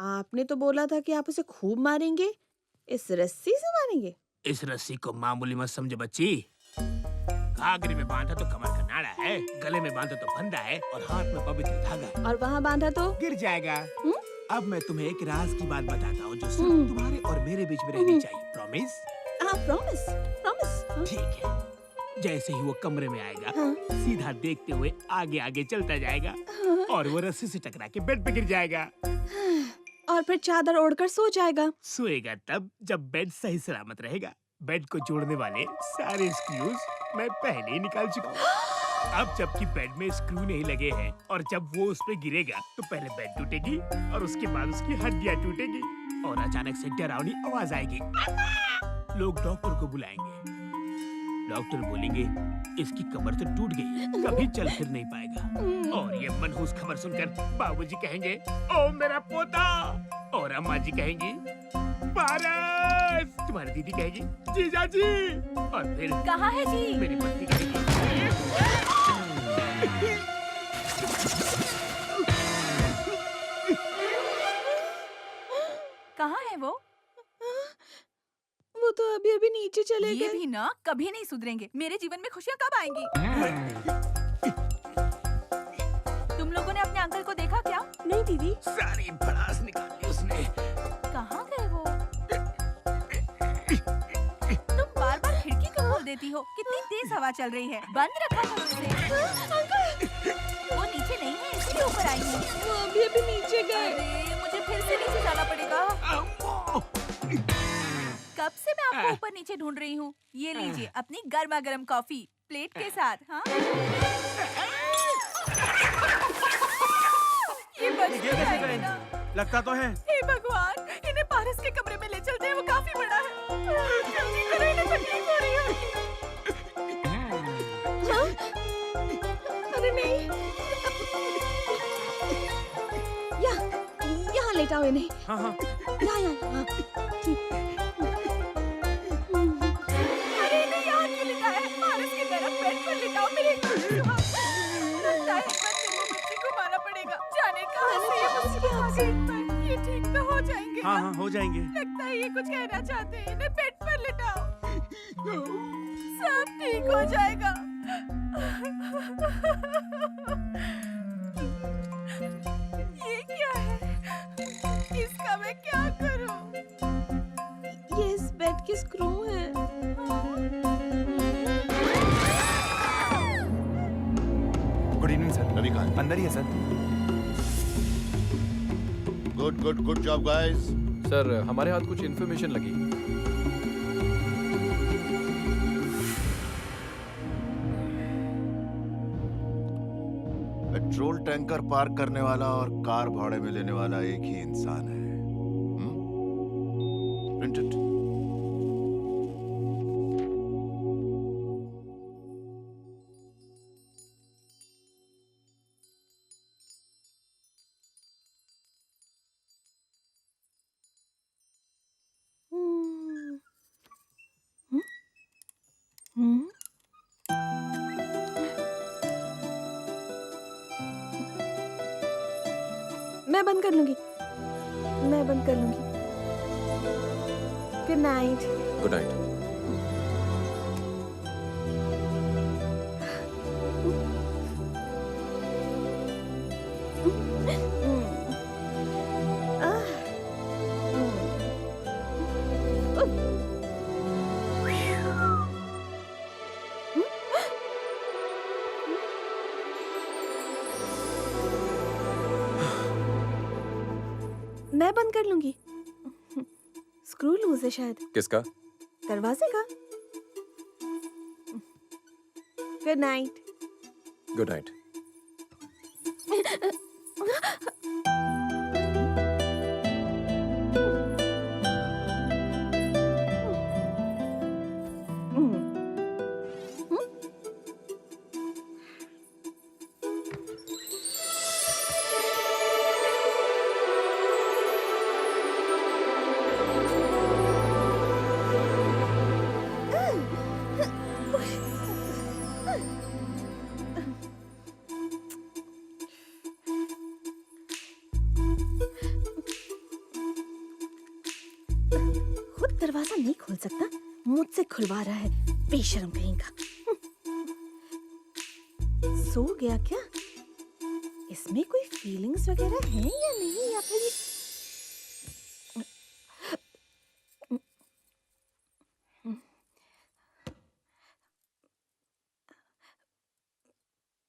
आपने तो बोला था कि आप उसे खूब मारेंगे। इस रस्सी से मारेंगे? इस रस्सी को मामूली मत समझो बच्ची। घाघरे में बांधा तो कमर का नाड़ा है, गले में बांधा तो फंदा है और हाथ में पवित्र धागा है। और वहाँ बांधा तो? गिर जाएगा। अब मैं तुम्हें एक राज की बात बताता हूँ जो सिर्फ हम्म। तुम्हारे और मेरे बीच में रहनी चाहिए। प्रॉमिस? हाँ, प्रॉमिस, प्रॉमिस। हाँ। ठीक है। जैसे ही वो कमरे में आएगा, हाँ। सीधा देखते हुए आगे आगे चलता जाएगा हाँ। और वो रस्सी से टकरा के बेड पे गिर जाएगा। और फिर चादर ओढ़कर सो जाएगा। सोएगा तब जब बेड सही सलामत रहेगा। बेड को जोड़ने वाले सारे स्क्रूज मैं पहले ही निकाल चुका हूँ। अब जबकि बेड में स्क्रू नहीं लगे हैं और जब वो उस पे गिरेगा तो पहले बेड टूटेगी और उसके बाद उसकी हड्डियाँ टूटेगी और अचानक से डरावनी आवाज आएगी। लोग डॉक्टर को बुलाएंगे। डॉक्टर बोलेंगे इसकी कमर तो टूट गई, कभी चल फिर नहीं पाएगा। और ये मनहूस खबर सुनकर बाबूजी कहेंगे ओ मेरा पोता, और अम्मा जी कहेंगी पारस, तुम्हारी दीदी कहेगी जीजा जी, और फिर कहाँ है जी? मेरी पत्नी कहेगी कहाँ है वो? वो तो अभी अभी नीचे चले ये गए। भी ना कभी नहीं सुधरेंगे। मेरे जीवन में खुशियाँ कब आएंगी? तुम लोगों ने अपने अंकल को देखा क्या? नहीं दीदी। सारी भड़ास निकाल ली उसने। कहाँ गए वो? तुम बार बार खिड़की क्यों खोल देती हो? कितनी तेज हवा चल रही है, बंद रखा करो उसे। वो नीचे नहीं है, इसलिए ऊपर आई है। वो अभी अभी नीचे गए। अरे मुझे फिर से नीचे जाना पड़ेगा। कब से मैं आपको ऊपर नीचे ढूंढ रही हूँ। ये लीजिए अपनी गर्मा गर्म कॉफी प्लेट के साथ। हाँ ये बच ये कैसे जाएगी करें? ना? लगता तो है। हे भगवान, इन्हें पारस के कमरे में ले चलते हैं, वो काफी बड़ा है। जल्दी करो, इन्हें तकलीफ हो रही होगी। हाँ? अरे नहीं। यहाँ लेटाओ इन्हें। हाँ हाँ। यहाँ हाँ। ठीक। अरे इन्हें यहाँ क्यों लिटाया है? पारस की तरफ बेड पर लिटाओ मेरे। लगता है इस बार मेरी बच्ची को मारना पड़ेगा। जाने कहाँ से ये मुसीबत आ गई इन पर। ये ठीक तो हो जाएंगे। हाँ हाँ हो जाएंगे। लगता है ये कुछ कहना चाहते हैं। इन्हें बेड पर लिटाओ, सब ठीक हो जाएगा। ये क्या है? इसका मैं क्या करूं? ये इस बेड के स्क्रू हैं। Good evening sir. रवि कहाँ है? अंदर ही है sir. Good good good job guys. Sir हमारे हाथ कुछ इन्फॉर्मेशन लगी। पेट्रोल टैंकर पार्क करने वाला और कार भाड़े में लेने वाला एक ही इंसान है। प्रिंटेड। मैं बंद कर लूंगी। मैं बंद कर लूंगी। Good night. Good night. मैं बंद कर लूंगी। स्क्रू लूज है शायद। किसका? दरवाजे का। Good night. Good night. दरवाजा नहीं खोल सकता, मुझसे खुलवा रहा है, बेशर्म कहीं का। सो गया क्या? इसमें कोई फीलिंग्स वगैरह हैं या नहीं, या फिर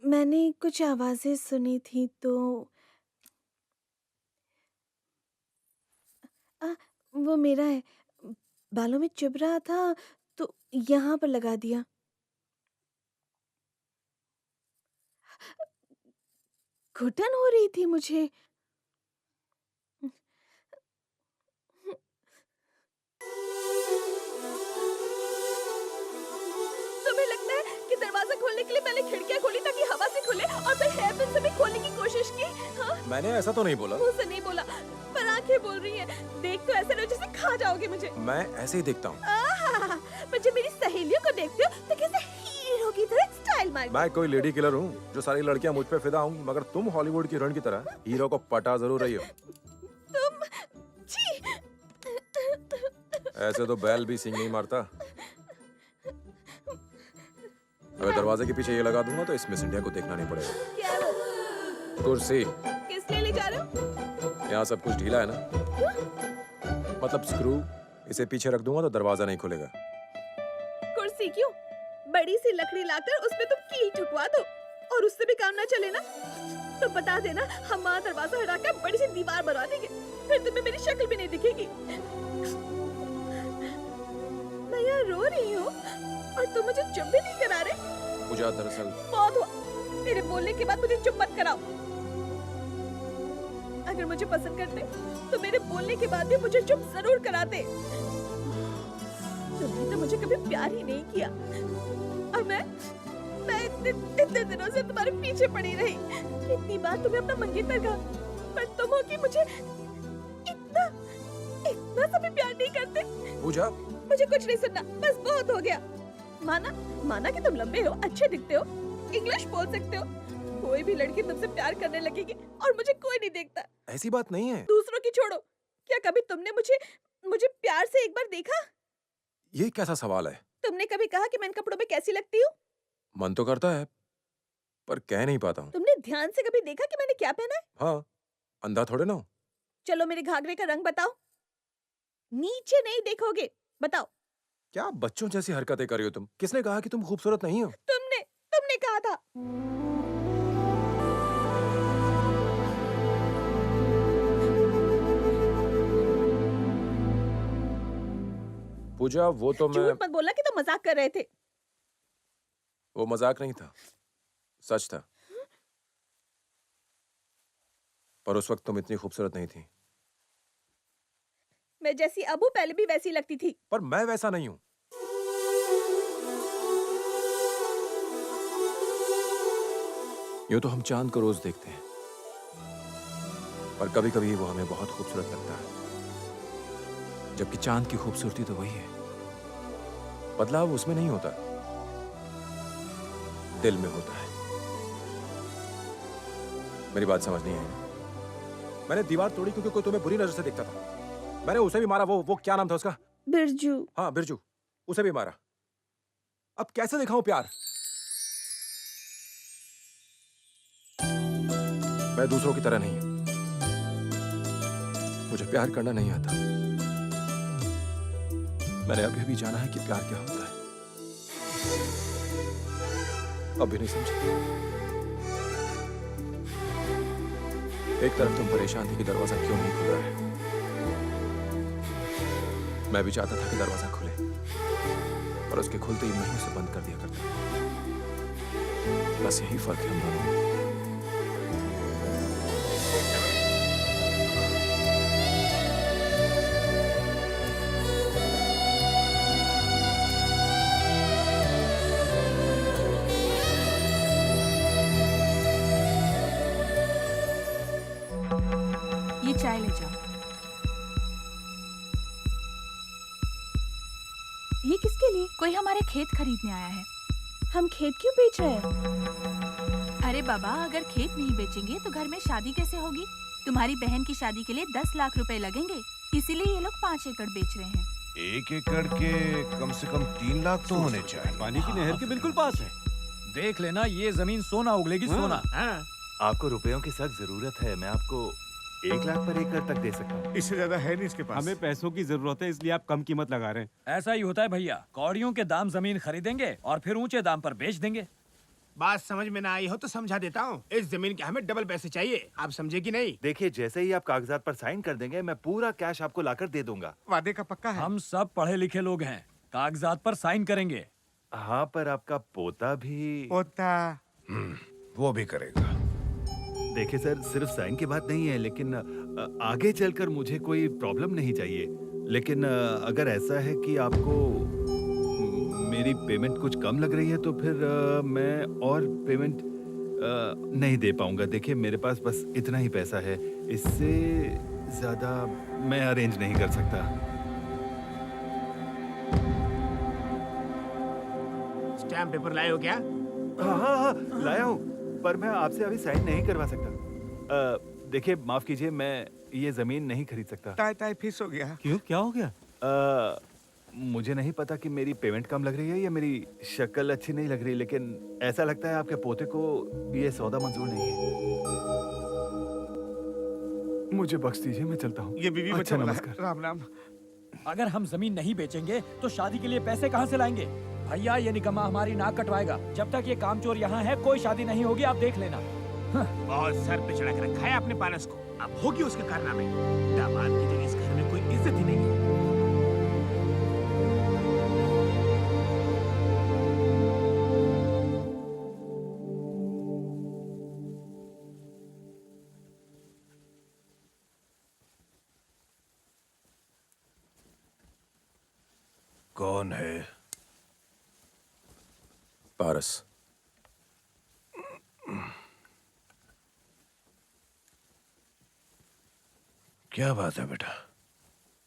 मैंने कुछ आवाजें सुनी थी तो वो मेरा है, बालों में चुभ रहा था तो यहाँ पर लगा दिया। घुटन हो रही थी मुझे। तुम्हें लगता है कि दरवाजा खोलने के लिए मैंने खिड़कियां खोली ताकि हवा से खुले, और फिर हेयरपिन से भी खोलने की कोशिश की? हाँ? मैंने ऐसा तो नहीं बोला। मुंह से नहीं बोला, पर आंखें बोल रही हैं। देख तो ऐसे रहो जैसे खा जाओगे मुझे। मैं ऐसे ही देखता हूँ। पर जब मेरी सहेलियों को देखते हो तो कैसे हीरो की तरह स्टाइल मारते हो। मैं कोई लेडी किलर हूँ जो सारी लड़कियाँ मुझ पे फिदा होंगी, मगर तुम हॉलीवुड की हीरोइन की तरह हीरो को पटा जरूर रही हो। तुम छी। ऐसे तो बैल भी सींग नहीं मारता। अगर दरवाजे के पीछे ये लगा दूंगा तो इसमें इंडिया को देखना नहीं पड़ेगा। क्या वो? कुर्सी। किस लिए ले जा रहे हो? यहाँ सब कुछ ढीला है ना, मतलब स्क्रू। इसे पीछे रख दूंगा तो दरवाजा नहीं खुलेगा। कुर्सी क्यों? बड़ी सी लकड़ी लाकर उसमें तुम कील ठुकवा दो, और उससे भी काम ना चले ना तो बता देना, हम वहाँ दरवाजा हटाकर बड़ी सी दीवार बना देंगे, फिर तुम्हें मेरी शक्ल भी नहीं दिखेगी। मैं यहाँ रो रही हूँ और तुम मुझे चुप भी नहीं करा रहे। पूजा, दरअसल बहुत हुआ, तेरे बोलने के बाद मुझे चुप मत कराओ। अगर मुझे पसंद करते तो मेरे बोलने के बाद भी मुझे चुप जरूर कराते। तुमने तो मुझे कभी प्यार ही नहीं किया, और मैं इतने दिनों से तुम्हारे पीछे पड़ी रही। इतनी बार तुम्हें अपना मंगेतर कहा, पर तुम हो कि मुझे इतना सा भी प्यार नहीं करते। पूजा, मुझे कुछ नहीं सुनना, बस बहुत हो गया। माना कि तुम लंबे हो, अच्छे दिखते हो, इंग्लिश बोल सकते हो, कोई भी लड़की तुमसे प्यार करने लगेगी और मुझे कोई नहीं देखता। ऐसी बात नहीं है। दूसरों की छोड़ो, क्या कभी तुमने मुझे प्यार से एक बार देखा? ये कैसा सवाल है? तुमने कभी कहा कि मैं इन कपड़ों में कैसी लगती हूँ? मन तो करता है पर कह नहीं पाता हूँ। तुमने ध्यान से कभी देखा कि मैंने क्या पहना है? हाँ, अंधा थोड़े ना हूँ। चलो मेरे घाघरे का रंग बताओ। नीचे नहीं देखोगे, बताओ। क्या बच्चों जैसी हरकतें कर रही हो तुम? किसने कहा कि तुम खूबसूरत नहीं हो? तुमने कहा था। पूजा, वो तो मैं... झूठ मत बोलना कि तुम मजाक कर रहे थे। वो मजाक नहीं था, सच था। पर उस वक्त तुम इतनी खूबसूरत नहीं थी। मैं जैसी अब हूँ पहले भी वैसी लगती थी। पर मैं वैसा नहीं हूँ। यूं तो हम चांद को रोज देखते हैं, पर कभी कभी वो हमें बहुत खूबसूरत लगता है, जबकि चांद की खूबसूरती तो वही है। बदलाव उसमें नहीं होता, दिल में होता है। मेरी बात समझ नहीं आई? मैंने दीवार तोड़ी क्योंकि कोई तुम्हें बुरी नजर से देखता था। मैंने उसे भी मारा। वो क्या नाम था उसका? बिरजू। हाँ, बिरजू। उसे भी मारा। अब कैसे दिखाऊं प्यार? मैं दूसरों की तरह नहीं हूं। मुझे प्यार करना नहीं आता। मैंने अभी भी जाना है कि प्यार क्या होता है। अब भी नहीं समझी। एक तरफ तुम परेशान थी कि दरवाजा क्यों नहीं खुल रहा है। मैं भी चाहता था कि दरवाजा खुले, पर उसके खुलते ही मैं उसे बंद कर दिया करता। बस यही फर्क है हम दोनों में। ये चाय ले जाओ। ये किसके लिए? कोई हमारे खेत खरीदने आया है। हम खेत क्यों बेच रहे हैं? अरे बाबा, अगर खेत नहीं बेचेंगे तो घर में शादी कैसे होगी? तुम्हारी बहन की शादी के लिए 10 लाख रुपए लगेंगे, इसीलिए ये लोग 5 एकड़ बेच रहे हैं। 1 एकड़ के कम से कम 3 लाख तो होने चाहिए। पानी की नहर के बिल्कुल पास है। देख लेना, ये जमीन सोना उगलेगी, सोना। हाँ, आपको रुपयों की सख्त जरूरत है, मैं आपको 1 लाख पर एकड़ तक दे सकता हूँ। इससे ज्यादा है नहीं इसके पास। हमें पैसों की जरूरत है, इसलिए आप कम कीमत लगा रहे हैं। ऐसा ही होता है भैया, कौड़ियों के दाम जमीन खरीदेंगे और फिर ऊंचे दाम पर बेच देंगे। बात समझ में ना आई हो तो समझा देता हूँ। इस जमीन के हमें डबल पैसे चाहिए, आप समझे कि नहीं? देखिए, जैसे ही आप कागजात पर साइन कर देंगे, मैं पूरा कैश आपको लाकर दे दूंगा। वादे का पक्का है? हम सब पढ़े लिखे लोग हैं, कागजात पर साइन करेंगे। हाँ, पर आपका पोता भी। पोता वो भी करेगा। देखिए सर, सिर्फ साइन की बात नहीं है, लेकिन आगे चलकर मुझे कोई प्रॉब्लम नहीं चाहिए। लेकिन अगर ऐसा है कि आपको मेरी पेमेंट कुछ कम लग रही है, तो फिर मैं और पेमेंट नहीं दे पाऊंगा। देखिए, मेरे पास बस इतना ही पैसा है, इससे ज्यादा मैं अरेंज नहीं कर सकता। स्टैम्प पेपर लाए हो क्या? हाँ, लाया हूँ, पर मैं आपसे अभी साइन नहीं करवा सकता। देखिए, माफ कीजिए, मैं ये जमीन नहीं खरीद सकता। ताई ताई फिस हो गया। क्यों, क्या हो गया? मुझे नहीं पता कि मेरी पेमेंट कम लग रही है या मेरी शक्ल अच्छी नहीं लग रही, लेकिन ऐसा लगता है आपके पोते को ये सौदा मंजूर नहीं है। मुझे बख्श दीजिए, मैं चलता हूँ। ये बीवी अच्छा, बच्चा वाला है। नमस्कार। राम राम। अगर हम जमीन नहीं बेचेंगे तो शादी के लिए पैसे कहाँ से लाएंगे? भैया, ये निकम्मा हमारी नाक कटवाएगा। जब तक ये कामचोर यहाँ है, कोई शादी नहीं होगी, आप देख लेना। बहुत सर पे चढ़ा के रखा है आपने पारस को, अब होगी उसके कारनामे। दामाद की जगह इस घर में कोई इज्जत ही नहीं है। कौन है? पारस। क्या बात है बेटा?